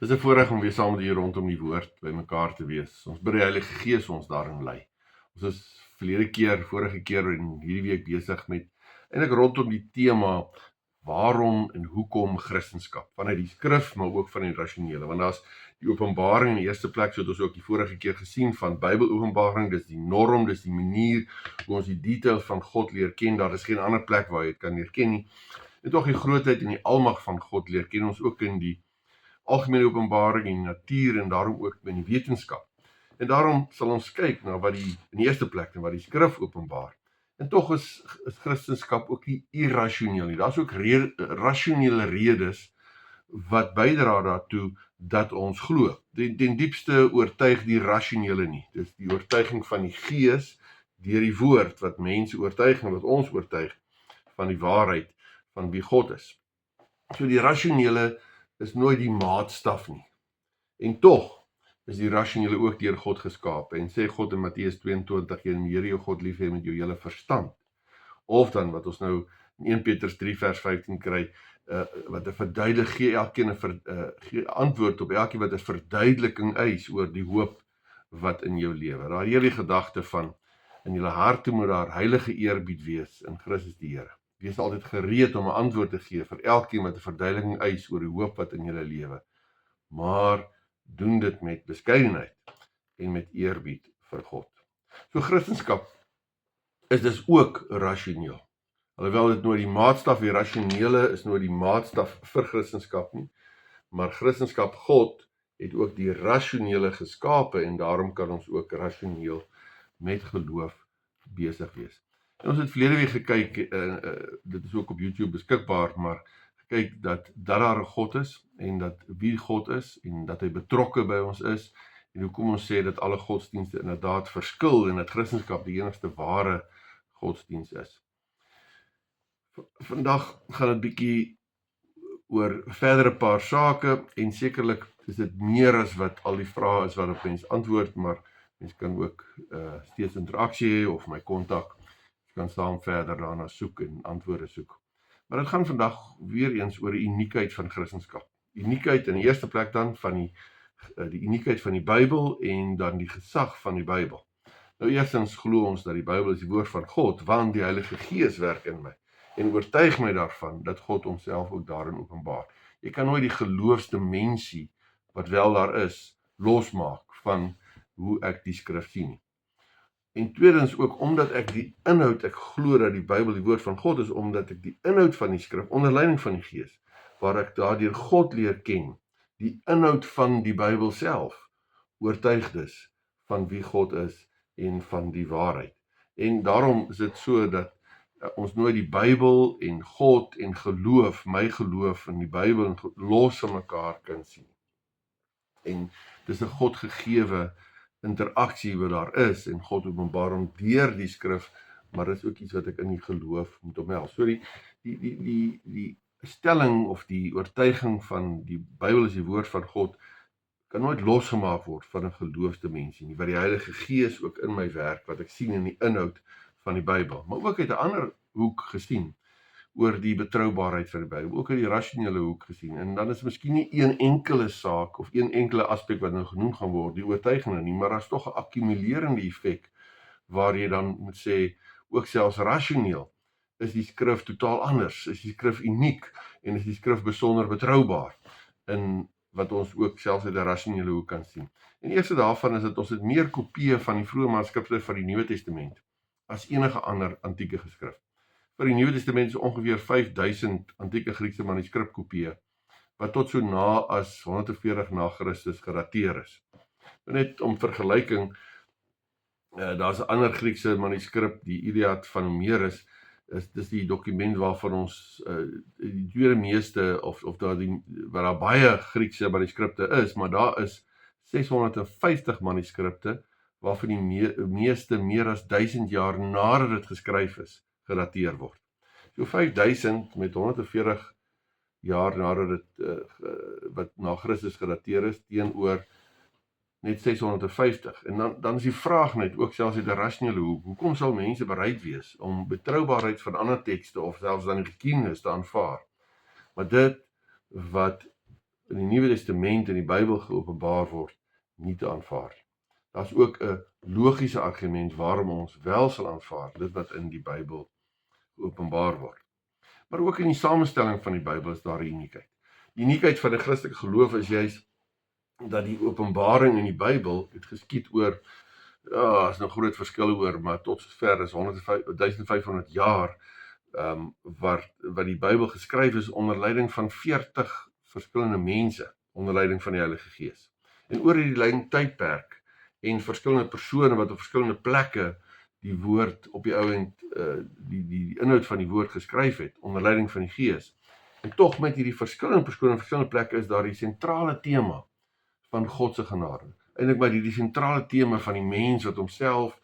Dis 'n voorreg om weer saam met u rondom die woord by mekaar te wees. Ons bid die Heilige Gees ons daarin lei. Ons is vorige keer en hierdie week besig met eintlik rondom die tema waarom en hoekom Christendom, vanuit die skrif, maar ook van die rasionele. Want daar's die openbaring in die eerste plek, so het ons ook die vorige keer gesien, van Bybelopenbaring, dis die norm, dis die manier hoe ons die details van God leer ken. Daar is geen ander plek waar jy dit kan leer ken nie. En tog die grootheid en die almag van God leer ken ons ook in die algemene openbaring en die natuur en daarom ook in die wetenskap. En daarom sal ons kyk na wat in die eerste plek en wat die skrif openbaar. En tog is Christendom ook nie irrasioneel nie. Daar's ook rasionele redes wat bydra daartoe dat ons glo. Den diepste oortuig die rasionele nie. Dis die oortuiging van die Gees deur die woord wat mense oortuig en wat ons oortuig van die waarheid van wie God is. So die rasionele is nooit die maatstaf nie. En tog is die rasionele ook deur God geskape. En sê God in Matteus 22, jy moet die Here jou God lief hê met jou hele verstand. Of dan wat ons nou in 1 Petrus 3 vers 15 kry, wat 'n verduidelik gee elkeen 'n antwoord op elkeen wat 'n verduideliking eis oor die hoop wat in jou lewe. Daar hierdie gedagte van in julle harte moet daar heilige eerbied wees in Christus die Here. Wees altyd gereed om 'n antwoord te gee vir elkeen wat 'n verduideliking eis oor die hoop wat in julle lewe. Maar doen dit met beskeidenheid en met eerbied vir God. So Christendom is dus ook rasioneel. Alhoewel dit nooit die maatstaf, die rasionele is nooit die maatstaf vir Christendom nie, maar Christendom, God het ook die rasionele geskape en daarom kan ons ook rasioneel met geloof besig wees. En ons het verlede week gekyk, dit is ook op YouTube beskikbaar, maar gekyk dat daar 'n God is en dat wie God is en dat hy betrokke by ons is en hoekom ons sê dat alle godsdienste inderdaad verskil en dat Christendom die enigste ware godsdienst is. Vandag gaan dit bietjie oor verdere paar sake en sekerlik is dit meer as wat al die vrae is waarop mens antwoord, maar mens kan ook steeds interaksie hê of my kontak. Jy kan saam verder daarna soek en antwoorde soek. Maar dit gaan vandag weer eens oor die uniekheid van Christendom. Uniekheid in die eerste plek dan van die uniekheid van die Bybel en dan die gesag van die Bybel. Nou eerstens glo ons dat die Bybel is die woord van God, want die Heilige Gees werk in my en oortuig my daarvan dat God homself ook daarin openbaar. Jy kan nooit die geloofsdimensie wat wel daar is, losmaak van hoe ek die skrif sien nie. En tweedens ook omdat ek die inhoud, ek glo dat die Bybel die woord van God is, omdat ek die inhoud van die skrif, onder leiding van die Gees, waar ek daardeur God leer ken, die inhoud van die Bybel self, oortuig dus van wie God is en van die waarheid. En daarom is dit so dat ons nooit die Bybel en God en geloof, my geloof in die Bybel en los van mekaar kan sien. En dis 'n God gegewe interaksie wat daar is en God openbaar hom deur die skrif, maar dis ook iets wat ek in die geloof moet omhels. So die stelling of die oortuiging van die Bybel is die woord van God kan nooit losgemaak word van 'n geloofsdimensie nie, wat die Heilige Gees ook in my werk, wat ek sien in die inhoud van die Bybel, maar ook uit 'n ander hoek gesien oor die betroubaarheid van die Bybel, ook uit die rasionele hoek gesien. En dan is miskien nie een enkele saak of een enkele aspek wat nou genoem gaan word, die oortuigende nie, maar daar's tog 'n akkumulerende effek waar jy dan moet sê, ook selfs rasioneel is die skrif totaal anders, is die skrif uniek en is die skrif besonder betroubaar in wat ons ook selfs uit 'n rasionele hoek kan sien. En die eerste daarvan is dat ons het meer kopieë van die vroeë manuskripte van die Nuwe Testament as enige ander antieke geskrif. Vir die Nuwe Testament is ongeveer 5000 antieke Griekse manuskripkopieë wat tot so na as 140 na Christus gedateer is. Net om vergelyking, daar's 'n ander Griekse manuskrip, die Iliad van Homerus, dis die dokument waarvan ons die tweede meeste of waar daar baie Griekse manuskripte is, maar daar is 650 manuskripte waarvan die meeste meer as 1000 jaar nadat dit geskryf is, gedateer word. So 5000 met 140 jaar nadat dit wat na Christus gedateer is, teenoor net 650. En dan is die vraag net, ook selfs uit 'n rasionele hoek, hoekom sal mense bereid wees om betroubaarheid van ander tekste of selfs dan die geskiedenis te aanvaar? Maar dit wat in die Nuwe Testament in die Bybel geopenbaar word, nie te aanvaar. Daar's ook 'n logiese argument waarom ons wel sal aanvaar dit wat in die Bybel geopenbaar word. Maar ook in die samestelling van die Bybel is daar 'n uniekheid. Die uniekheid van die Christelike geloof is juis dat die openbaring in die Bybel het geskied oor, ja, is nou groot verskille oor, maar tot sover is 1500 jaar wat die Bybel geskryf is onder leiding van 40 verskillende mense, onder leiding van die Heilige Gees. En oor die lang tydperk en verskillende persone wat op verskillende plekke die woord op die ou end, die inhoud van die woord geskryf het, onder leiding van die Gees. En tog met hierdie verskillende persone en verskillende plekke is daar die sentrale tema van God se genade. Eintlik maar die sentrale tema van die mens wat homself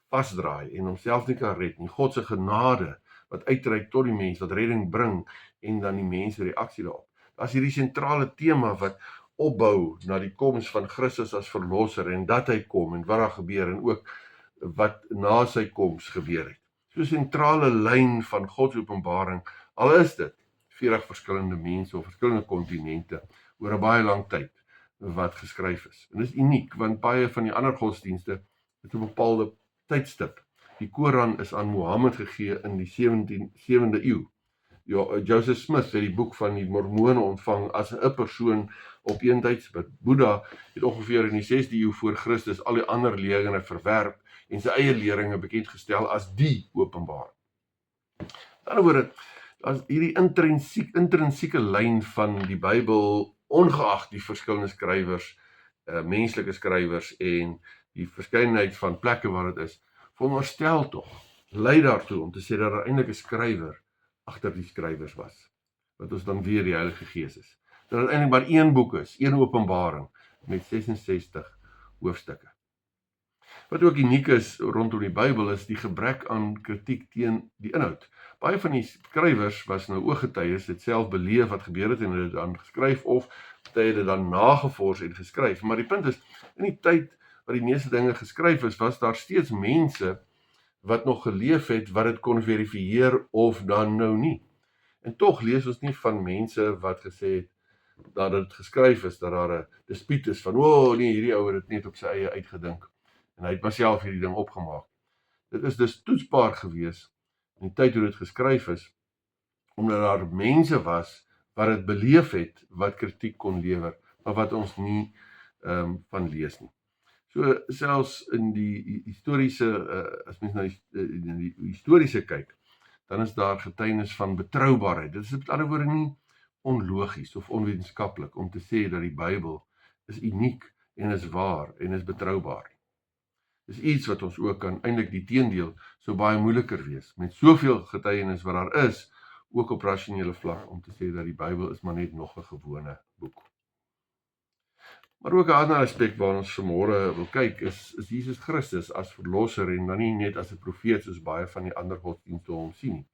vasdraai en homself nie kan red nie. God se genade wat uitreik tot die mens, wat redding bring en dan die mens se reaksie daarop. Daar's hierdie sentrale tema wat opbou na die koms van Christus as verlosser en dat hy kom en wat daar gebeur en ook wat na sy koms gebeur het. So sentrale lyn van God se openbaring, al is dit 40 verskillende mense of verskillende kontinente oor 'n baie lang tyd wat geskryf is. En dit is uniek, want baie van die ander godsdienste het 'n bepaalde tydstip. Die Koran is aan Mohammed gegee in die 7de eeu. Ja, Joseph Smith het die boek van die Mormone ontvang as 'n persoon op een tydstip. Boeddha het ongeveer in die 6de eeu voor Christus al die ander leringe verwerp en sy eie leringe bekend gestel as die openbaar. In ander woorde, as hierdie intrinsieke lyn van die Bybel, ongeag die verskillende skrywers, menslike skrywers en die verskeidenheid van plekke waar dit is, veronderstel tog, lei daartoe om te sê dat daar eintlik 'n skrywer agter die skrywers was, wat ons dan weer die Heilige Gees is. Dat dit eintlik maar een boek is, een openbaring met 66 hoofstukke. Wat ook uniek is rondom die Bybel is die gebrek aan kritiek teen die inhoud. Baie van die skrywers was nou ooggetuies, het self beleef wat gebeur het en het dan geskryf of party het dit dan nagevors en geskryf. Maar die punt is, in die tyd wat die meeste dinge geskryf is, was daar steeds mense wat nog geleef het, wat dit kon verifieer of dan nou nie. En tog lees ons nie van mense wat gesê het dat dit geskryf is, dat daar 'n dispuut is van, nee, hierdie ou het dit net op sy eie uitgedink en hy het maar self hierdie ding opgemaak. Dit is dus toetsbaar gewees in die tyd hoe dit geskryf is, omdat daar mense was wat dit beleef het, wat kritiek kon lewer, maar wat ons nie van lees nie. So selfs in die historiese, as mens na die historiese kyk, dan is daar getuienis van betroubaarheid. Dit is met ander woorde nie onlogies of onwetenskaplik om te sê dat die Bybel is uniek en is waar en is betroubaar. Dis iets wat ons ook kan eintlik die teendeel so baie moeiliker wees, met soveel getuienis wat daar is, ook op rasionele vlak, om te sê dat die Bybel is maar net nog 'n gewone boek. Maar ook 'n ander aspek waar ons vanmôre wil kyk, is Jesus Christus as verlosser en dan nie net as 'n profeet soos baie van die ander godsdienste hom sien nie.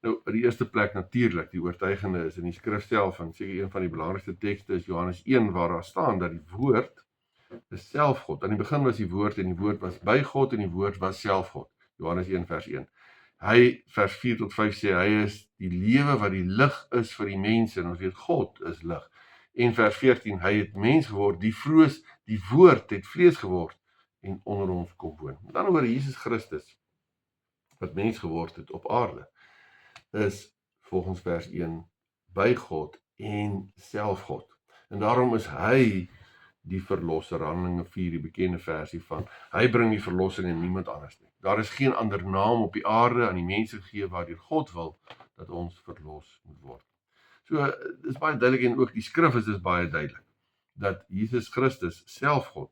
Nou, in die eerste plek natuurlik, die oortuigende is in die skrif self, en seker een van die belangrikste tekste is Johannes 1, waar daar staan dat die woord is self God. Aan die begin was die woord en die woord was by God en die woord was self God. Johannes 1 vers 1. Hy, vers 4 tot 5 sê, hy is die lewe wat die lig is vir die mense, en ons weet God is lig. En vers 14, hy het mens geword, die woord het vlees geword en onder ons kom woon. Met ander woorde, Jesus Christus, wat mens geword het op aarde, is volgens vers 1 by God en self God. En daarom is hy die verlosser, Handelinge 4, die bekende versie van, hy bring die verlossing en niemand anders nie. Daar is geen ander naam op die aarde aan die mense gegee waardeur God wil dat ons verlos moet word. So, dit is baie duidelik en ook die skrif is dus baie duidelik, dat Jesus Christus, self God,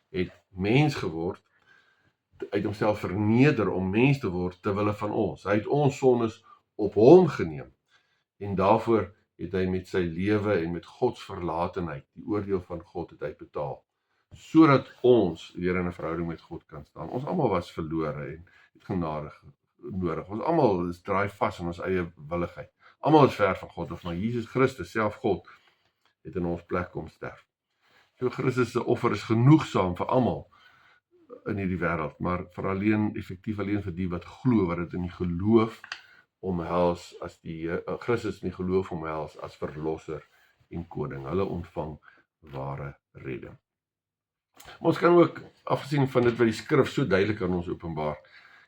het mens geword, uit homself verneder om mens te word ter wille van ons. Hy het ons sondes op hom geneem en daarvoor het hy met sy lewe en met Gods verlatenheid, die oordeel van God het hy betaal, sodat ons weer in 'n verhouding met God kan staan. Ons almal was verlore en het genade nodig. Ons almal is draai vas in ons eie willigheid. Almal is ver van God, maar Jesus Christus, self God, het in ons plek kom sterf. So Christus se offer is genoegsaam vir almal in hierdie wêreld, maar effektief alleen vir die wat glo, wat dit in die geloof omhels as Christus in die geloof omhels as verlosser en koning. Hulle ontvang ware redding. Maar ons kan ook, afgesien van dit wat die skrif so duidelik aan ons openbaar,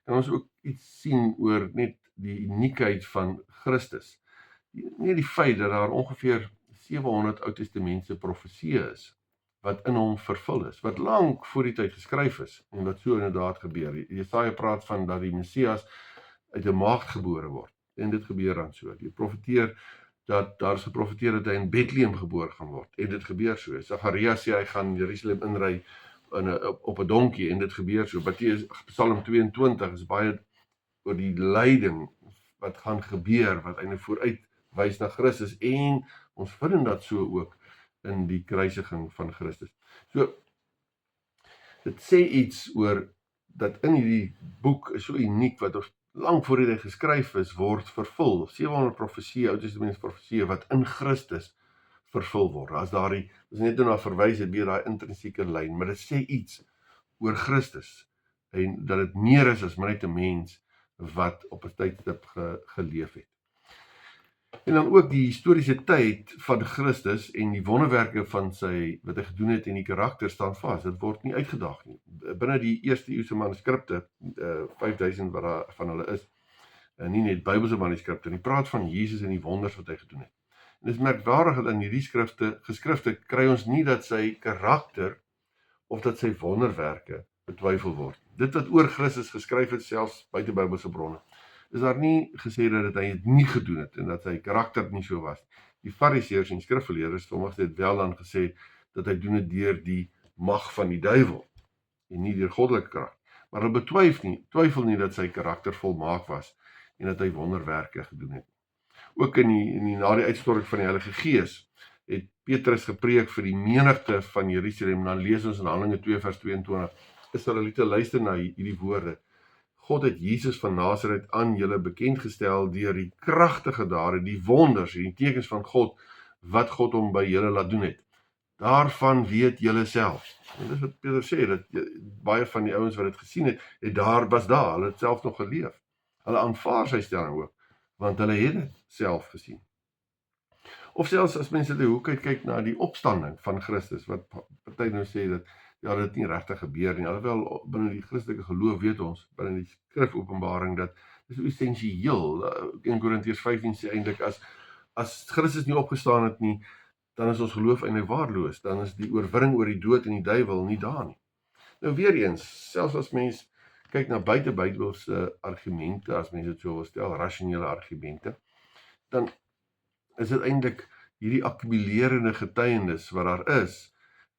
kan ons ook iets sien oor net die uniekheid van Christus. Nie die feit dat daar ongeveer 700 Ou Testamentse profesieë is, wat in hom vervul is, wat lank voor die tyd geskryf is, en wat so inderdaad gebeur. Jesaja praat van dat die Messias uit 'n maagd gebore word, en dit gebeur dan so. Die profeteer dat daar is geprofeteer dat hy in Bethlehem gebore gaan word, en dit gebeur so. Sagaria sê hy gaan Jerusalem inry op 'n donkie, en dit gebeur so. Psalm 22 is baie oor die lyding wat gaan gebeur, wat eintlik vooruit wys na Christus, en ons vind dat so ook in die kruisiging van Christus. So, dit sê iets oor dat in hierdie boek is so uniek, wat lang voor dit geskryf is, word vervul. 700 profesieë, Ou Testamentiese profesieë, wat in Christus vervul word. As net nou na verwys het, weer daai intrinsieke lyn, maar dit sê iets oor Christus, en dat dit meer is as maar net 'n mens wat op 'n tydstip geleef het. En dan ook die historiese tyd van Christus en die wonderwerke van wat hy gedoen het en die karakter staan vas. Dit word nie uitgedaag nie. Binne die eerste eeuse manuskripte, 5000 wat daar van hulle is, en nie net Bybelse manuskripte, die praat van Jesus en die wonders wat hy gedoen het. En dit is merkwaardig dat in hierdie geskrifte kry ons nie dat sy karakter of dat sy wonderwerke betwyfel word. Dit wat oor Christus geskryf het, selfs buite Bybelse bronne, is daar nie gesê dat hy het nie gedoen het en dat sy karakter nie so was. Die Fariseërs en skrifgeleerdes, sommige het wel dan gesê dat hy doen het deur die mag van die duiwel en nie deur goddelike krag. Maar hulle twyfel nie dat sy karakter volmaak was en dat hy wonderwerke gedoen het. Ook na die uitstorting van die Heilige Gees het Petrus gepreek vir die menigte van Jerusalem. Dan lees ons in Handelinge 2 vers 22, Israeliete, luister na hierdie woorde. God het Jesus van Nasaret aan julle bekendgestel deur die kragtige dade, die wonders en die tekens van God, wat God hom by julle laat doen het. Daarvan weet julle self. En dis wat Petrus sê, dat baie van die ouens wat dit gesien het, was daar, hulle het self nog geleef. Hulle aanvaar sy stelling ook, want hulle het dit self gesien. Of selfs as mense die hoek kyk na die opstanding van Christus, wat party nou sê dat dit nie regtig gebeur nie. Alhoewel binne die Christelike geloof weet ons, binne die skrifopenbaring, dat dit is essensieel. 1 Korintiërs 15 sê eintlik, as Christus nie opgestaan het nie, dan is ons geloof eintlik waardeloos. Dan is die oorwinning oor die dood en die duiwel nie daar nie. Nou weer eens, selfs as mens kyk na buite-Bybelse argumente, as mens dit so wil stel, rasionele argumente, dan is dit eintlik hierdie akkumulerende getuienis wat daar is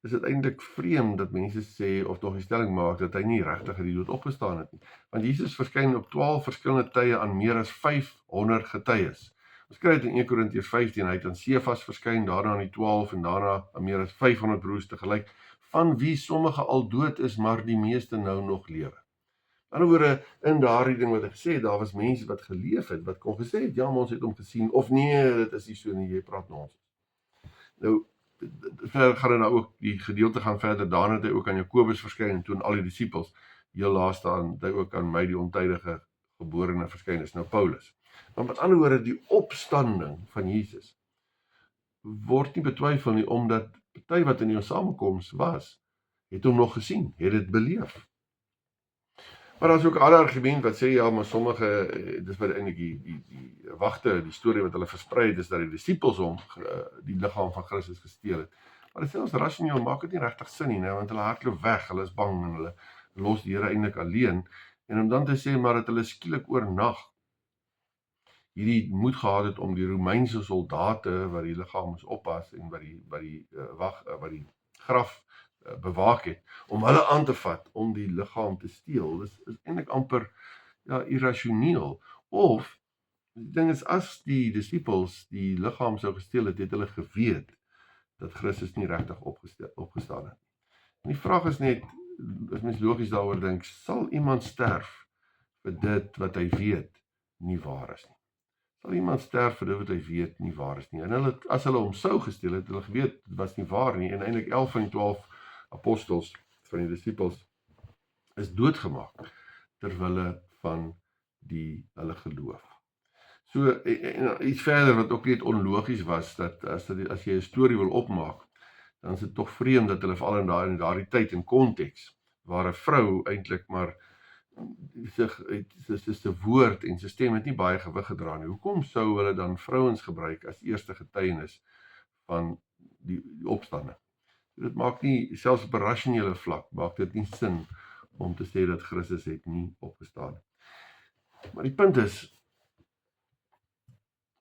dit eintlik vreemd dat mense sê, of nog die stelling maak, dat hy nie regtig uit die dood opgestaan het nie. Want Jesus verskyn op 12 verskillende tye aan meer as 500 getuies. Ons kry dit in 1 Korintiërs 15, hy het aan Sefas verskyn, daarna aan die 12 en daarna aan meer as 500 broers tegelyk, van wie sommige al dood is, maar die meeste nou nog lewe. In ander woorde, in daardie ding wat ek gesê het, daar was mense wat geleef het, wat kon gesê het, ja, ons het hom gesien, of nee, dit is nie so nie, jy praat nonsens. Nou, verder gaan nou ook, die gedeelte gaan verder, daarna het hy ook aan Jakobus verskyn, en toen al die disciples, heel laaste aan, hy ook aan my die ontydige geborene verskyn, is nou Paulus. Maar met ander woorde, die opstanding van Jesus, word nie betwyfel nie, omdat party wat in die samekoms was, het hom nog gesien, het dit beleef. Maar daar is ook 'n ander argument wat sê, ja, maar sommige, dis wat eintlik die wagte, die storie wat hulle versprei het, is dat die disciples hom, die liggaam van Christus gesteel het. Maar dit sê ons rasioneel, maak dit nie regtig sin nie, want hulle hardloop weg, hulle is bang, en hulle los die Here eintlik alleen, en om dan te sê, maar dat hulle skielik oornag hierdie moed gehad het om die Romeinse soldate, wat die liggaam moes oppas, en wat die graf bewaak het, om hulle aan te vat, om die liggaam te steel, is eintlik amper, irrasioneel. Of, die ding is, as die disciples die liggaam sou gesteel het, het hulle geweet, dat Christus nie regtig opgestaan het. En die vraag is net, as mens logies daaroor dink, sal iemand sterf vir dit wat hy weet nie waar is nie? Sal iemand sterf vir dit wat hy weet nie waar is nie? En as hulle hom sou gesteel het, hulle geweet, dit was nie waar nie, en eintlik 11 van die 12 apostels van die disciples is doodgemaak terwille van hulle geloof. So, en iets verder wat ook net onlogies was, dat as jy 'n storie wil opmaak, dan is dit tog vreemd dat hulle veral in daardie tyd en konteks, waar 'n vrou eintlik maar sy woord en sy stem het nie baie gewig gedra nie. Hoekom sou hulle dan vrouens gebruik as eerste getuienis van die opstanding? Dit maak nie, selfs op 'n rasionele vlak, maak dit nie sin om te sê dat Christus het nie opgestaan nie. Maar die punt is,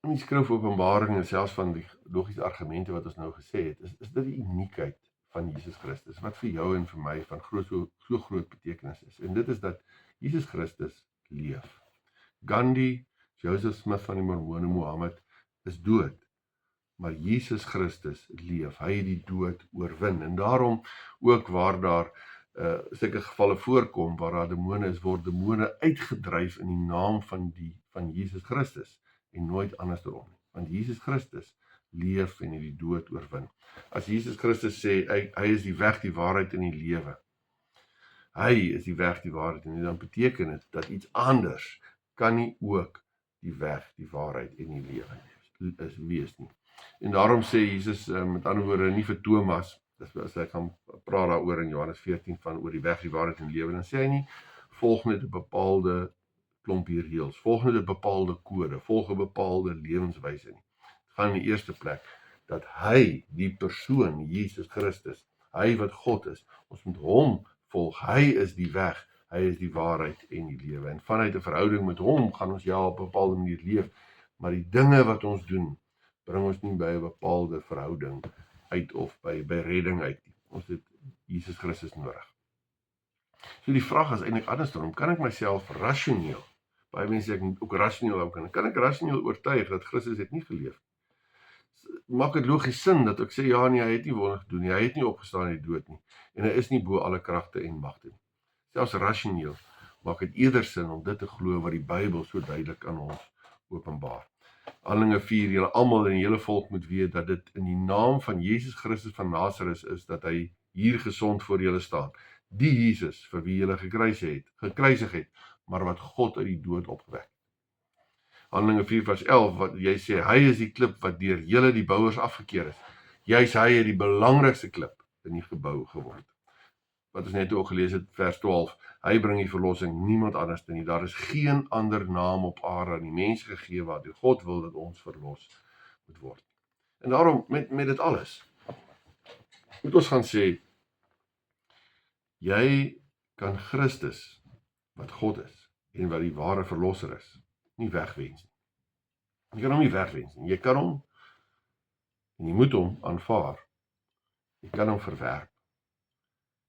in die skrif Openbaring en selfs van die logiese argumente wat ons nou gesê het, is dit die uniekheid van Jesus Christus, wat vir jou en vir my van so groot betekenis is. En dit is dat Jesus Christus leef. Gandhi, Joseph Smith van die Mormone, Mohammed is dood, maar Jesus Christus leef. Hy het die dood oorwin. En daarom ook waar daar sulke gevalle voorkom waar daar demone is, word demone uitgedryf in die naam van Jesus Christus en nooit andersom nie. Want Jesus Christus leef en het die dood oorwin. As Jesus Christus sê hy is die weg, die waarheid en die lewe. Hy is die weg, die waarheid en dan beteken dit dat iets anders kan nie ook die weg, die waarheid en die lewe wees nie. En daarom sê Jesus met ander woorde nie vir Thomas, as hy gaan praat daaroor in Johannes 14 van oor die weg, die waarheid en die lewe, dan sê hy nie volg net 'n bepaalde klompie reëls, volg net 'n bepaalde kode, volg 'n bepaalde lewenswyse nie. Dit gaan in die eerste plek dat hy, die persoon Jesus Christus, hy wat God is, ons moet hom volg. Hy is die weg, hy is die waarheid en die lewe. En vanuit 'n verhouding met hom gaan ons ja op 'n bepaalde manier leef, maar die dinge wat ons doen, bring ons nie by 'n bepaalde verhouding uit of by redding uit nie. Ons het Jesus Christus nodig. So die vraag is eintlik andersom, kan ek myself rasioneel, baie mense sê ek moet ook rasioneel kan ek rasioneel oortuig dat Christus het nie geleef? Maak dit logies sin dat ek sê ja nee, hy het nie wonder gedoen nie, hy het nie opgestaan uit die dood nie, en hy is nie bo alle kragte en magte nie. Selfs rasioneel maak dit eerder sin om dit te glo wat die Bybel so duidelik aan ons openbaar. Handelinge 4, julle almal en die hele volk moet weet dat dit in die naam van Jesus Christus van Nazareth is, dat hy hier gesond voor julle staan. Die Jesus vir wie julle gekruisig het, maar wat God uit die dood opgewek. Handelinge 4 vers 11, wat jy sê, hy is die klip wat deur julle die bouers afgekeer is. Juis hy het die belangrikste klip in die gebou geword. Wat ons net ook gelees het, vers 12, hy bring die verlossing, niemand anders nie. Daar is geen ander naam op aarde aan die mens gegee waardeur God wil dat ons verlos moet word. En daarom, met dit alles, moet ons gaan sê, jy kan Christus, wat God is, en wat die ware verlosser is, nie wegwens nie. Jy kan hom nie wegwens nie. Jy kan hom, en jy moet hom aanvaar. Jy kan hom verwerp,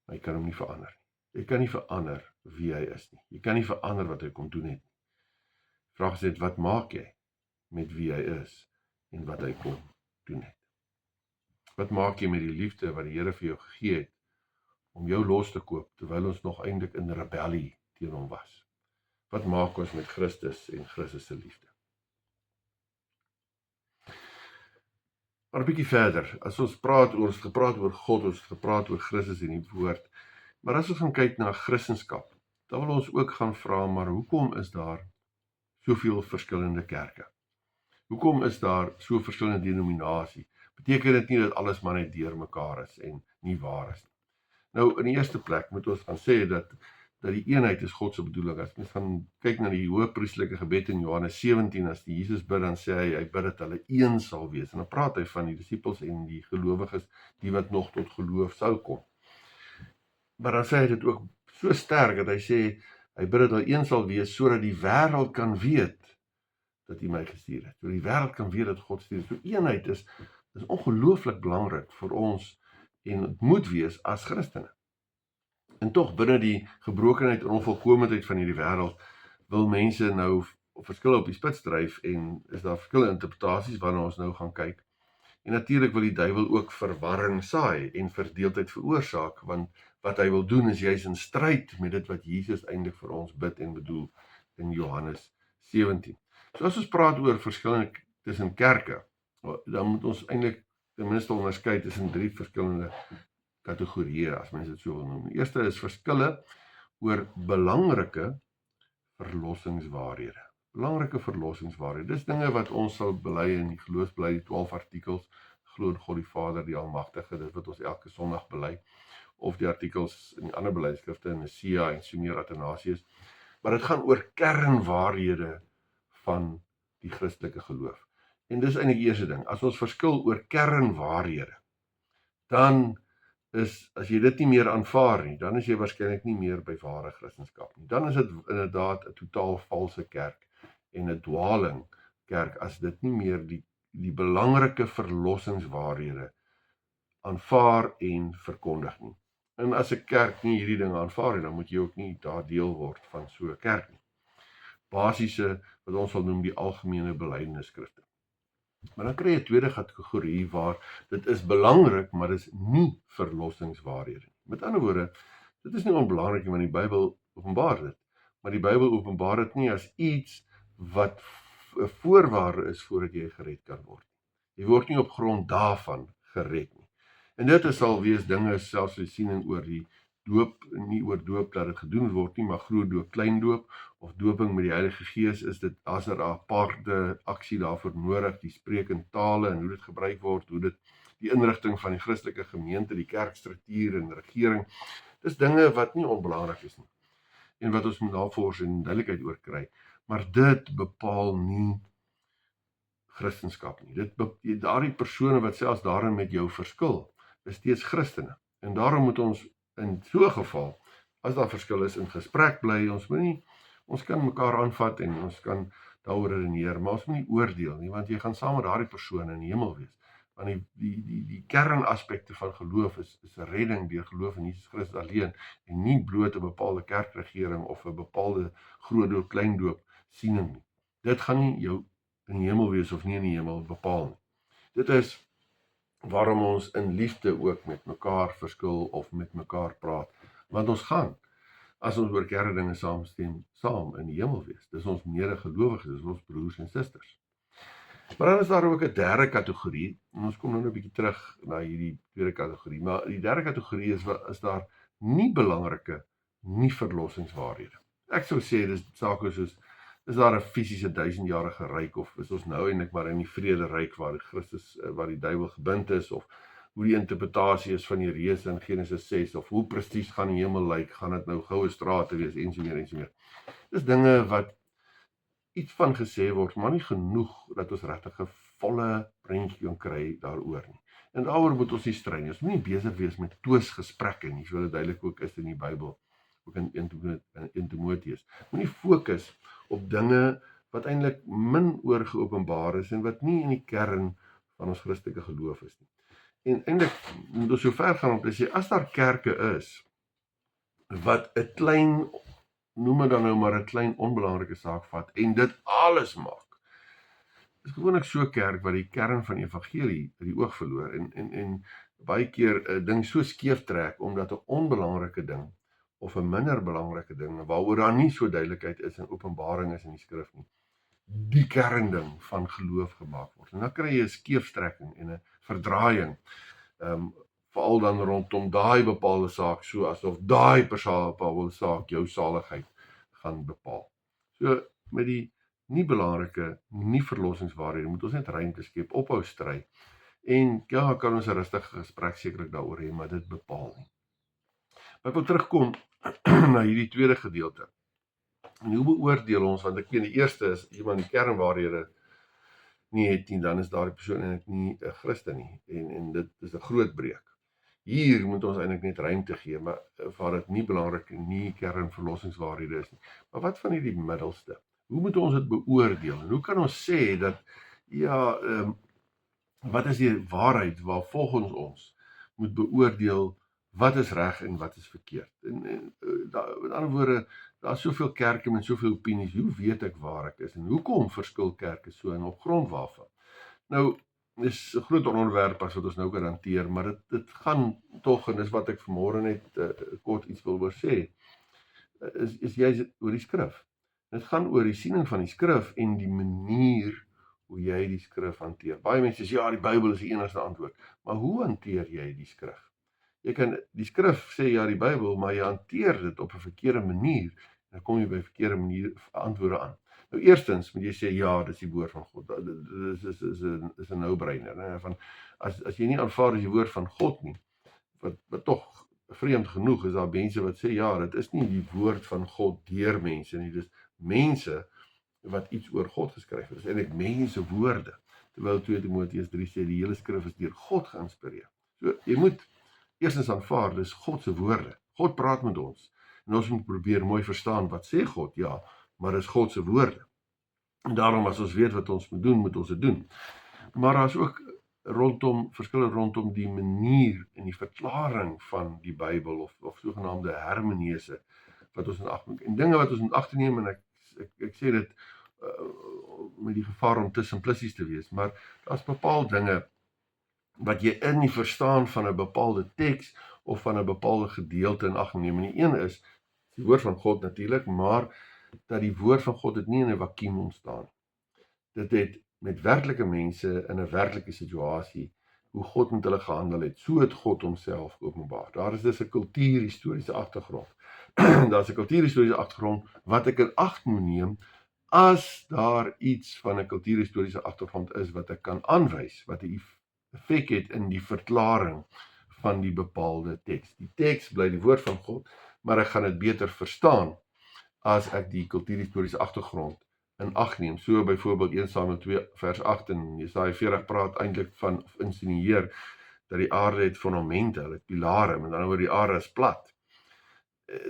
maar jy kan hom nie verander nie. Jy kan nie verander wie hy is nie. Jy kan nie verander wat hy kom doen het nie. Die vraag is net, wat maak jy met wie hy is en wat hy kom doen het? Wat maak jy met die liefde wat die Here vir jou gegee het om jou los te koop, terwyl ons nog eintlik in rebellie teen hom was? Wat maak ons met Christus en Christus se liefde? Maar 'n bietjie verder, as ons het gepraat oor God, ons het gepraat oor Christus en die woord, maar as ons gaan kyk na Christendom, dan wil ons ook gaan vra, maar hoekom is daar soveel verskillende kerke? Hoekom is daar so verskillende denominasie? Beteken dit nie dat alles maar net deur mekaar is en nie waar is nie? Nou, in die eerste plek moet ons gaan sê dat die eenheid is God se bedoeling. As ons gaan kyk na die hoëpriesterlike gebed in Johannes 17, as die Jesus bid, dan sê hy bid dat hulle een sal wees. En dan praat hy van die disippels en die gelowiges, die wat nog tot geloof sou kom. Maar dan sê hy dit ook so sterk, dat hy sê, hy bid dat hulle een sal wees, sodat die wêreld kan weet dat hy my gestuur het. So die wêreld kan weet dat God stuur het. So eenheid is ongelooflik belangrik vir ons, en het moet wees as Christene. En tog binne die gebrokenheid en onvolkomendheid van hierdie wêreld wil mense nou verskille op die spits dryf en is daar verskillende interpretasies waarna ons nou gaan kyk. En natuurlik wil die duiwel ook verwarring saai en verdeeldheid veroorsaak, want wat hy wil doen is juis in stryd met dit wat Jesus eintlik vir ons bid en bedoel in Johannes 17. So as ons praat oor verskillende tussen kerke, dan moet ons eintlik ten minste onderskei tussen 3 verskillende kategorieë, as mense dit so wil noem. Die eerste is verskille oor belangrike verlossingswaarhede. belangrike verlossingswaarhede. Dis dinge wat ons sal bely in die geloofsbely, die 12 artikels, glo in God die Vader, die Almagtige, dit wat ons elke Sondag bely, of die artikels in die ander belyskrifte in Nicea en Sumer Athanasius, maar dit gaan oor kernwaarhede van die Christelike geloof. En dis eintlik die eerste ding, as ons verskil oor kernwaarhede, dan as jy dit nie meer aanvaar nie, dan is jy waarskynlik nie meer by ware Christendom nie. Dan is dit inderdaad 'n totaal valse kerk en 'n dwaling kerk, as dit nie meer die belangrike verlossingswaarhede aanvaar en verkondig nie. En as 'n kerk nie hierdie dinge aanvaar nie, dan moet jy ook nie daar deel word van so 'n kerk nie. Basiese, wat ons sal noem die algemene belydenisskrifte. Maar dan kry jy 'n tweede kategorie waar dit is belangrik, maar dit is nie verlossingswaarhede nie. Met ander woorde, dit is nie onbelangrik nie, want die Bybel openbaar dit. Maar die Bybel openbaar dit nie as iets wat 'n voorwaarde is voordat jy gered kan word. Jy word nie op grond daarvan gered nie. En dit sal wees dinge, selfs die siening oor die doop, nie oor doop dat dit gedoen word nie, maar groot doop, klein doop, of doping met die Heilige Gees, is dit as 'n aparte aksie daarvoor nodig, die spreek in tale en hoe dit gebruik word, hoe dit die inrigting van die Christelike gemeente, die kerkstruktuur en regering, dis dinge wat nie onbelangrik is nie, en wat ons moet navorsing en duidelikheid oor kry, maar dit bepaal nie Christendom nie. Daardie persone wat selfs daarin met jou verskil, is steeds Christene, en daarom moet ons in so 'n geval, as daar verskil is, in gesprek bly. Ons kan mekaar aanvat en ons kan daaroor redeneer, maar ons moet nie oordeel nie, want jy gaan saam met daardie persone in die hemel wees. Want die kernaspekte van geloof is 'n redding deur geloof in Jesus Christus alleen, en nie bloot 'n bepaalde kerkregering of 'n bepaalde groot doop, klein doop siening nie. Dit gaan nie jou in die hemel wees of nie in die hemel bepaal nie. Dit is waarom ons in liefde ook met mekaar verskil of met mekaar praat, want ons gaan, as ons oor kerkdinge saamstem, saam in die hemel wees. Dis ons medegelowiges, dis ons broers en susters. Maar dan is daar ook 'n derde kategorie, en ons kom nou 'n bietjie terug na hierdie tweede kategorie, maar die derde kategorie is daar nie belangrike, nie verlossingswaarhede. Ek sou sê, dis sake soos, is daar 'n fisiese 1000-jarige ryk, of is ons nou eintlik maar in die vrede ryk waar Christus, waar die duiwel gebind is, of hoe die interpretasie is van die reëse in Genesis 6, of hoe presies gaan die hemel lyk, gaan dit nou goue strate wees, en so meer. Dis dinge wat iets van gesê word, maar nie genoeg dat ons regtig 'n volle prentjie kan kry daaroor nie. En daaroor moet ons nie stry nie. Ons moet nie besig wees met twisgesprekke nie, so dit duidelik ook is in die Bybel, ook in 1 Timoteus. Moenie fokus op dinge wat eintlik min oor geopenbaar is en wat nie in die kern van ons Christelike geloof is nie. En eintlik moet ons so ver gaan om te sê, as daar kerke is wat 'n klein, noem dit dan nou maar 'n klein onbelangrike saak vat en dit alles maak, is gewoonlik so 'n kerk wat die kern van die evangelie uit die oog verloor en baie keer 'n ding so skeef trek omdat 'n onbelangrike ding of 'n minder belangrike ding waaroor daar nie so duidelikheid is en openbaring is in die skrif nie, die kernding van geloof gemaak word. En dan kry jy 'n skeefstrekking en 'n verdraaiing, veral dan rondom daai bepaalde saak, so asof daai bepaalde saak jou saligheid gaan bepaal. So met die nie belangrike, nie verlossingswaarhede moet ons net ruimte skep, ophou stry, en ja, kan ons 'n rustige gesprek sekerlik daaroor hê, maar dit bepaal nie. Maar ek wil terugkom na hierdie tweede gedeelte. En hoe beoordeel ons, want ek weet die eerste is, iemand die kernwaarhede nie het nie, dan is daardie persoon eintlik nie 'n Christen nie, en dit is 'n groot breek. Hier moet ons eintlik net ruimte gee, maar waar dit nie belangrik nie kernverlossingswaarhede is nie. Maar wat van hierdie middelste? Hoe moet ons dit beoordeel? En hoe kan ons sê dat, ja, wat is die waarheid waar volgens ons moet beoordeel wat is reg en wat is verkeerd? En met ander woorde, daar is soveel kerke met soveel opinies, hoe weet ek waar ek is? En hoekom verskil kerke so en op grond waarvan? Nou, dis 'n groot onderwerp as wat ons nou kan hanteer, maar dit gaan tog, en dis wat ek vanmôre net kort iets wil oor sê, is jy oor die skrif. Dit gaan oor die siening van die skrif en die manier hoe jy die skrif hanteer. Baie mense sê, ja, die Bybel is die enigste antwoord, maar hoe hanteer jy die skrif? Jy kan die skrif sê, ja, die Bybel, maar jy hanteer dit op 'n verkeerde manier, dan kom jy by verkeerde manier antwoorde aan. Nou eerstens moet jy sê, ja, dis die woord van God. Dit is 'n no-brainer, né? Van as jy nie aanvaar as die woord van God nie, wat tog vreemd genoeg is daar mense wat sê, ja, dit is nie die woord van God deur mense nie, dis mense wat iets oor God geskryf het. Dis eintlik mense woorde. Terwyl 2 Timoteus 3 sê die hele skrif is deur God geïnspireer. So jy moet eerstens aanvaar, dis God se woorde. God praat met ons. En ons moet probeer mooi verstaan wat sê God, ja, maar dis God se woorde. En daarom as ons weet wat ons moet ons dit doen. Maar daar is ook verskille rondom die manier en die verklaring van die Bybel of sogenaamde hermeneuse wat ons in ag moet. En dinge wat ons moet ag neem, en ek sê dit met die gevaar om te simplisties te wees, maar daar's bepaalde dinge wat jy in die verstaan van 'n bepaalde teks of van 'n bepaalde gedeelte in ag neem. En die een is die woord van God natuurlik, maar dat die woord van God het nie in 'n vakuum ontstaan. Dit het met werklike mense in 'n werklike situasie, hoe God met hulle gehandel het, so het God homself openbaar. Daar is dus 'n kultuurhistoriese agtergrond. Daar's 'n kultuurhistoriese agtergrond wat ek in ag moet neem as daar iets van 'n kultuurhistoriese agtergrond is wat ek kan aanwys, wat 'n effek het in die verklaring van die bepaalde teks. Die teks bly die woord van God, maar ek gaan dit beter verstaan as ek die kultuurhistoriese agtergrond in ag neem. So byvoorbeeld 1 Samuel 2 vers 8 en Jesaja 40 praat eintlik van insinueer dat die aarde het fondamente, hulle het pilare, met ander woorde die aarde is plat.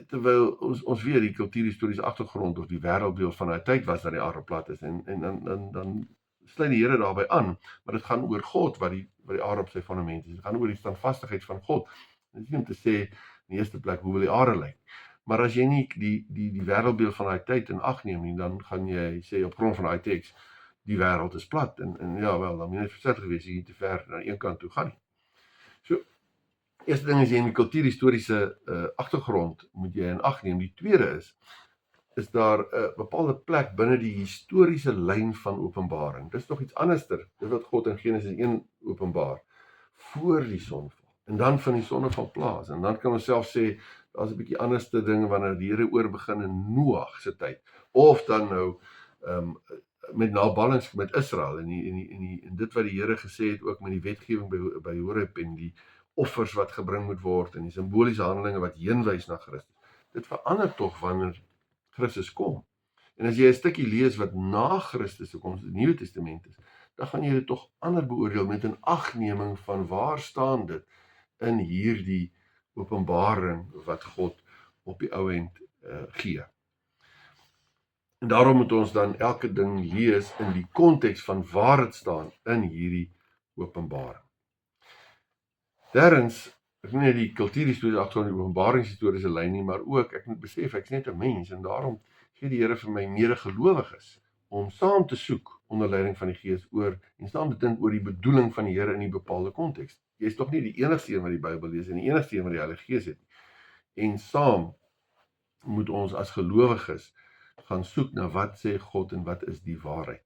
Terwyl ons weet die kultuurhistoriese agtergrond of die wêreldbeeld van daai tyd was dat die aarde plat is en dan sluit die Here daarbey aan, maar dit gaan oor God wat die aarde op sy fondamente is. Dit gaan oor die standvastigheid van God. Dit is nie om te sê in die eerste plek hoe wil die aarde lyk. Maar as jy nie die wêreldbeeld van daai tyd in ag neem nie, dan gaan jy sê op grond van daai teks die wêreld is plat en ja wel, dan moet jy net versigtig wees jy nie te ver na een kant toe gaan nie. So eerste ding is jy in die kultuurhistoriese agtergrond moet jy in ag neem. Die tweede is daar 'n bepaalde plek binne die historiese lyn van Openbaring. Dis nog iets anderster, dit wat God in Genesis 1 openbaar voor die sonval. En dan van die sonneval plaas. En dan kan ons self sê daar's 'n bietjie anderste dinge wanneer die Here oor begin in Noag se tyd of dan nou met naballings met Israel en dit wat die Here gesê het ook met die wetgewing by Horeb en die offers wat gebring moet word en die simboliese handelinge wat heenwys na Christus. Dit verander tog wanneer Christus kom. En as jy 'n stukkie lees wat na Christus se koms, die Nuwe Testament is, dan gaan jy dit tog ander beoordeel met 'n agneming van waar staan dit in hierdie openbaring wat God op die ou end gee. En daarom moet ons dan elke ding lees in die konteks van waar dit staan in hierdie openbaring. Derdens, ek nie die kultuurhistoriese agtergrond, die openbaringshistoriese lyn nie, maar ook ek moet besef ek's net 'n mens en daarom gee die Here vir my medegelowiges om saam te soek onder leiding van die Gees oor en saam te dink oor die bedoeling van die Here in die bepaalde konteks. Jy is tog nie die enigste een wat die Bybel lees en die enigste een wat die Heilige Gees het nie. En saam moet ons as gelowiges gaan soek na wat sê God en wat is die waarheid.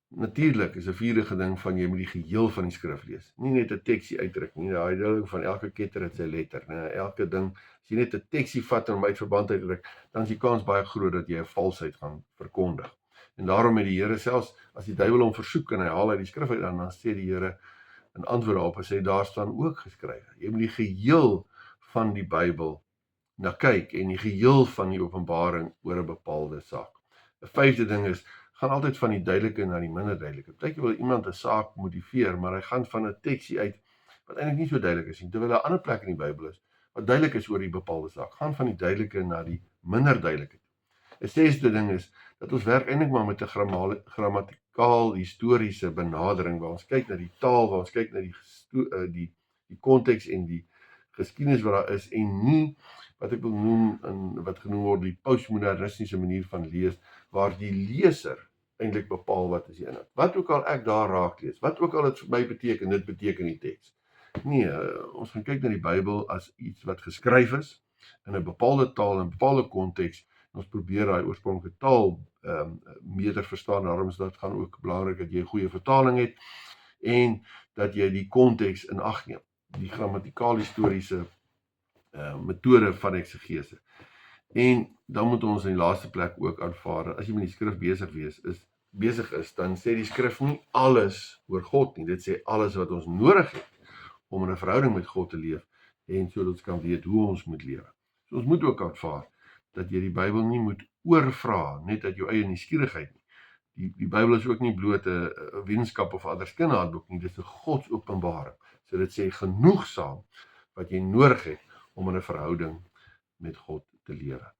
Natuurlik is 'n vierde ding van jy moet die geheel van die skrif lees. Nie net 'n teksie uitdruk nie. Daai ding van elke ketter het sy letter, né? Elke ding, as jy net 'n teksie vat en hom uit verband uitdruk, dan is die kans baie groot dat jy 'n valsheid gaan verkondig. En daarom het die Here selfs as die duiwel hom versoek en hy haal uit die skrif uit dan sê die Here in antwoord daarop en sê daar staan ook geskrywe. Jy moet die geheel van die Bybel na kyk en die geheel van die openbaring oor 'n bepaalde saak. 'n Vyfde ding is gaan altyd van die duidelike na die minder duidelike. Partykeer wil iemand 'n saak motiveer, maar hy gaan van 'n teksie uit wat eintlik nie so duidelik is nie, terwyl 'n ander plek in die Bybel is wat duidelik is oor die bepaalde saak. Gaan van die duidelike na die minder duidelike. 'n Sesde ding is dat ons werk eintlik maar met 'n grammatikaal historiese benadering waar ons kyk na die taal, waar ons kyk na die konteks en die geskiedenis wat daar is en nie wat ek wil noem en wat genoem word die postmodernistiese manier van lees waar die leser eintlik bepaal wat is die inhoud. Wat ook al ek daar raak lees, wat ook al dit vir my beteken, dit beteken die teks. Nee, ons gaan kyk na die Bybel as iets wat geskryf is in 'n bepaalde taal en 'n bepaalde konteks. Ons probeer daai oorspronklike taal beter verstaan. Daarom is dit gaan ook belangrik dat jy 'n goeie vertaling het en dat jy die konteks in ag neem. Die grammatikaal historiese metode van eksegese. En dan moet ons in die laaste plek ook aanvaar, as jy met die skrif besig is, dan sê die skrif nie alles oor God nie. Dit sê alles wat ons nodig het om in 'n verhouding met God te leef en sodat ons kan weet hoe ons moet lewe. So ons moet ook aanvaar dat jy die Bybel nie moet oorvra net uit jou eie nuuskierigheid nie. Die Bybel is ook nie bloot 'n wetenskap of aardrykskundehandboek nie, dit is 'n Godsopenbaring. So dit sê genoegsaam wat jy nodig het om in 'n verhouding met God te lewe.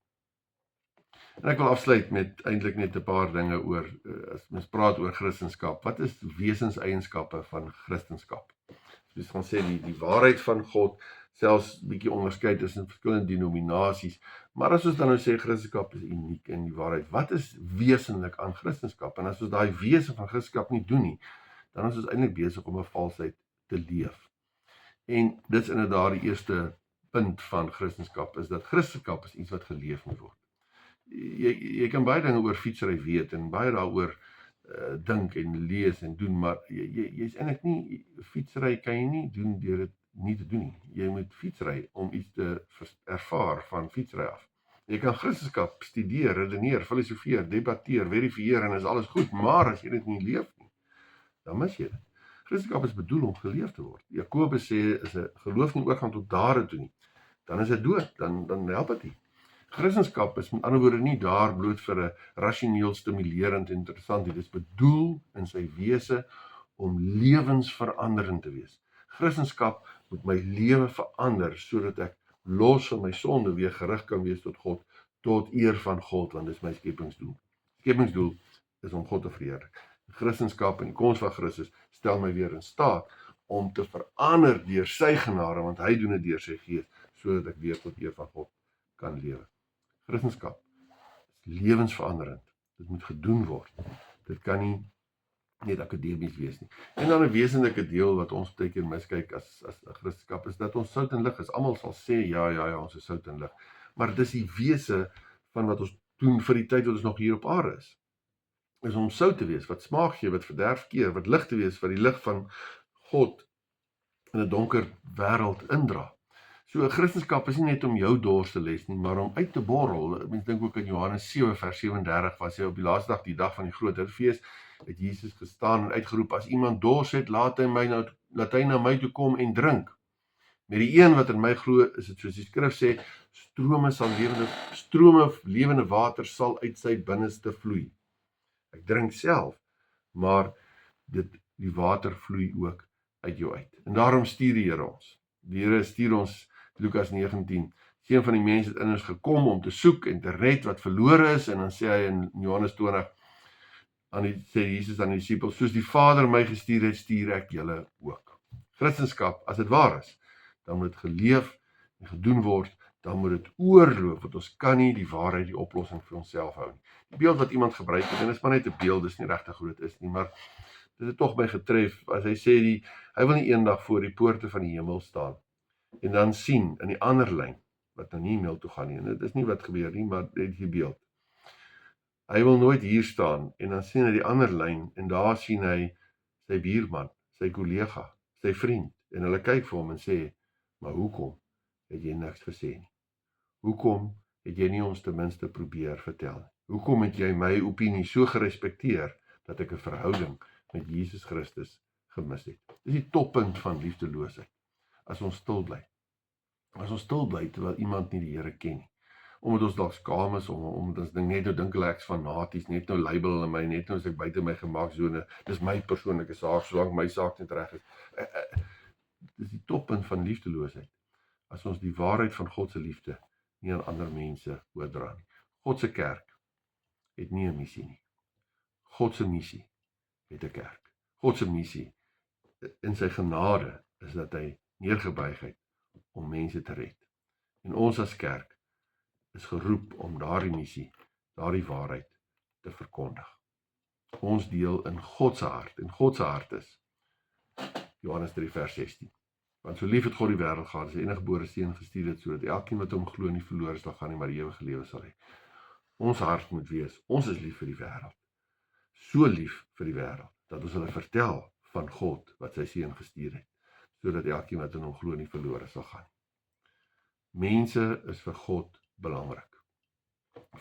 En ek wil afsluit met eintlik net 'n paar dinge oor, as mens praat oor Christendom, wat is wesenseienskappe van Christendom? Dus gaan sê die waarheid van God, selfs bietjie onderskei tussen verskillende denominasies, maar as ons dan nou sê Christendom is uniek in die waarheid, wat is wesenlik aan Christendom? En as ons daai wese van Christendom nie doen nie, dan is ons eintlik besig om 'n valsheid te leef. En dit is inderdaad die eerste punt van Christendom, is dat Christendom is iets wat geleef moet word. Jy kan baie dinge oor fietsry weet en baie daaroor dink en lees en doen, maar jy is eintlik nie, fietsry kan jy nie doen deur dit nie te doen nie. Jy moet fietsry om iets te ervaar van fietsry af. Jy kan Christendom studeer, redeneer, filosofeer, debatteer, verifieer en is alles goed, maar as jy dit nie leef nie, dan mis jy dit. Christendom is bedoel om geleef te word. Jakobus sê, as 'n geloof nie oorgaan tot dade toe nie, dan is dit dood, dan help dit nie. Christendom is met ander woorde nie daar bloot vir 'n rasioneel stimulerend en interessant nie. Dit is bedoel in sy wese om lewensveranderend te wees. Christendom moet my lewe verander sodat ek los van my sonde weer gerig kan wees tot God, tot eer van God, want dit is my skepingsdoel. Skepingsdoel is om God te verheerlik. Christendom en die koms van Christus stel my weer in staat om te verander deur sy genade, want hy doen dit deur sy gees, sodat ek weer tot eer van God kan lewe. Christendom is lewensveranderend. Dit moet gedoen word. Dit kan nie net akademies wees nie. En dan 'n wesenlike deel wat ons baie keer miskyk as 'n Christendom is dat ons sout en lig is. Almal sal sê ja, ons is sout en lig. Maar dis die wese van wat ons doen vir die tyd wat ons nog hier op aarde is om sout te wees, wat smaak gee, wat verderf keer, wat lig te wees, wat die lig van God in 'n donker wêreld indra. So 'n Christendom is nie net om jou dors te les nie, maar om uit te borrel. Mens dink ook in Johannes 7 vers 37, waar hy op die laaste dag, die dag van die groot fees, het Jesus gestaan en uitgeroep, as iemand dors het, laat hy na my toe kom en drink. Met die een wat in my glo, is dit soos die skrif sê, strome lewende water sal uit sy binneste vloei. Ek drink self, maar die water vloei ook uit jou uit. En daarom stuur die Here ons. Die Here stuur ons, Lukas 19, seun van die mens het in ons gekom om te soek en te red wat verlore is, en dan sê hy in Johannes 20, sê Jesus aan die disippels, soos die Vader my gestuur het, stuur ek julle ook. Christendom, as dit waar is, dan moet dit geleef en gedoen word, dan moet dit oorloop, want ons kan nie die waarheid, die oplossing vir onsself hou nie. Die beeld wat iemand gebruik het, en dit is maar net 'n beeld, dis nie regtig hoe dit is nie, maar dit het tog my getref, as hy sê, hy wil nie eendag voor die poorte van die hemel staan, en dan sien, in die ander lyn, wat nou nie hemel toe gaan nie, en dit is nie wat gebeur nie, maar dit is die beeld. Hy wil nooit hier staan, en dan sien hy die ander lyn, en daar sien hy sy buurman, sy kollega, sy vriend, en hulle kyk vir hom en sê, maar hoekom het jy niks gesê nie? Hoekom het jy nie ons ten minste probeer vertel nie? Hoekom het jy my opinie so gerespekteer, dat ek 'n verhouding met Jesus Christus gemis het? Dis die toppunt van liefdeloosheid. As ons stil bly. As ons stil bly, terwyl iemand nie die Here ken nie. Omdat ons dalk skaam is, omdat ons net nou dink ek is fanaties, net nou label hulle my, net nou as ek buite my gemaaksone, dis my persoonlike saak, solank my saak net reg is. Dis die toppunt van liefdeloosheid. As ons die waarheid van God se liefde nie aan ander mense oordra nie. God se kerk het nie 'n missie nie. God se missie het 'n kerk. God se missie in sy genade is dat hy neergebuig het om mense te red. En ons as kerk is geroep om daardie missie, daardie waarheid te verkondig. Ons deel in God se hart, en God se hart is Johannes 3 vers 16. Want so lief het God die wêreld gehad, sy eniggebore seun gestuur het, sodat elkeen wat hom glo nie verlore sal gaan nie, maar die ewige lewe sal hê. Ons hart moet wees, ons is lief vir die wêreld. So lief vir die wêreld, dat ons hulle vertel van God, wat sy seun gestuur het, sodat elkeen wat in hom glo nie verlore sal gaan. Mense is vir God belangrik.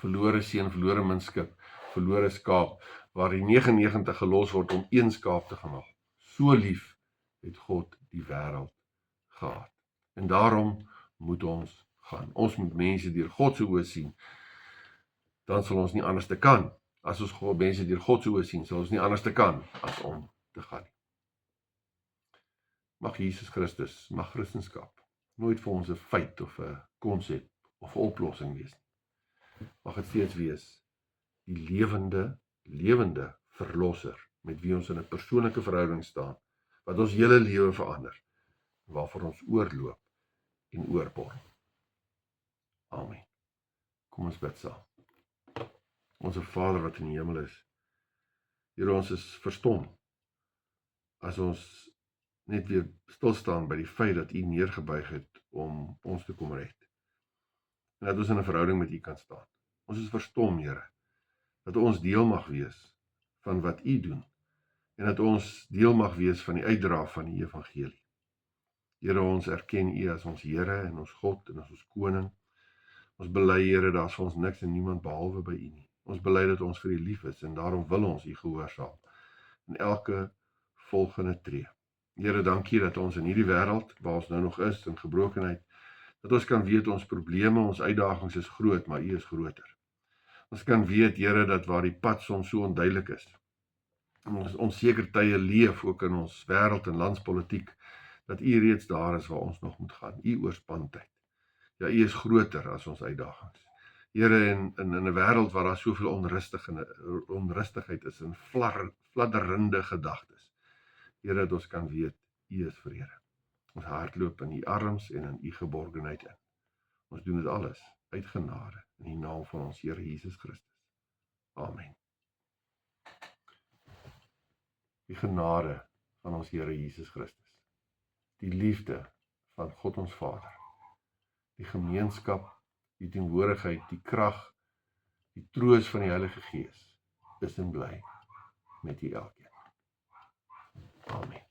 verlore seun, verlore minskip, verlore skaap, waar die 99 gelos word om een skaap te gaan haal. So lief het God die wêreld gehad. En daarom moet ons gaan. Ons moet mense deur God se oë sien. Dan sal ons nie anders te kan. As ons mense deur God se oë sien, sal ons nie anders te kan as om te gaan nie. Mag Jesus Christus, mag Christendom nooit vir ons 'n feit of 'n konsep of 'n oplossing wees nie. Mag dit steeds wees die lewende verlosser met wie ons in 'n persoonlike verhouding staan, wat ons hele lewe verander, waarvoor ons oorloop en oorborrel. Amen. Kom ons bid saam. Onse Vader wat in die hemel is, Here, ons is verstom as ons net weer stilstaan by die feit dat U neergebuig het om ons te kom red. En dat ons in 'n verhouding met U kan staan. Ons is verstom, Here, dat ons deel mag wees van wat U doen en dat ons deel mag wees van die uitdra van die evangelie. Here, ons erken U as ons Here en ons God en as ons koning. Ons bely, Here, daar is vir ons niks en niemand behalwe by U nie. Ons bely dat ons vir U lief is en daarom wil ons U gehoorsaam in elke volgende tree. Here, dankie dat ons in hierdie wêreld waar ons nou nog is in gebrokenheid, dat ons kan weet ons probleme, ons uitdagings is groot, maar U is groter. Ons kan weet, Here, dat waar die pad soms so onduidelik is, ons onseker tye leef ook in ons wêreld en landspolitiek, dat U reeds daar is waar ons nog moet gaan. U oorspan tyd. Ja, U is groter as ons uitdagings. Here, in 'n wêreld waar daar soveel onrustigheid is en fladderende gedagtes. Here, dat ons kan weet, U is vrede. Ons hardloop in U arms en in U geborgenheid in. Ons doen dit alles uit genade in die naam van ons Here Jesus Christus. Amen. Die genade van ons Here Jesus Christus, die liefde van God ons Vader, die gemeenskap, die teenwoordigheid, die krag, die troos van die Heilige Gees is en bly met u elkeen. Amen.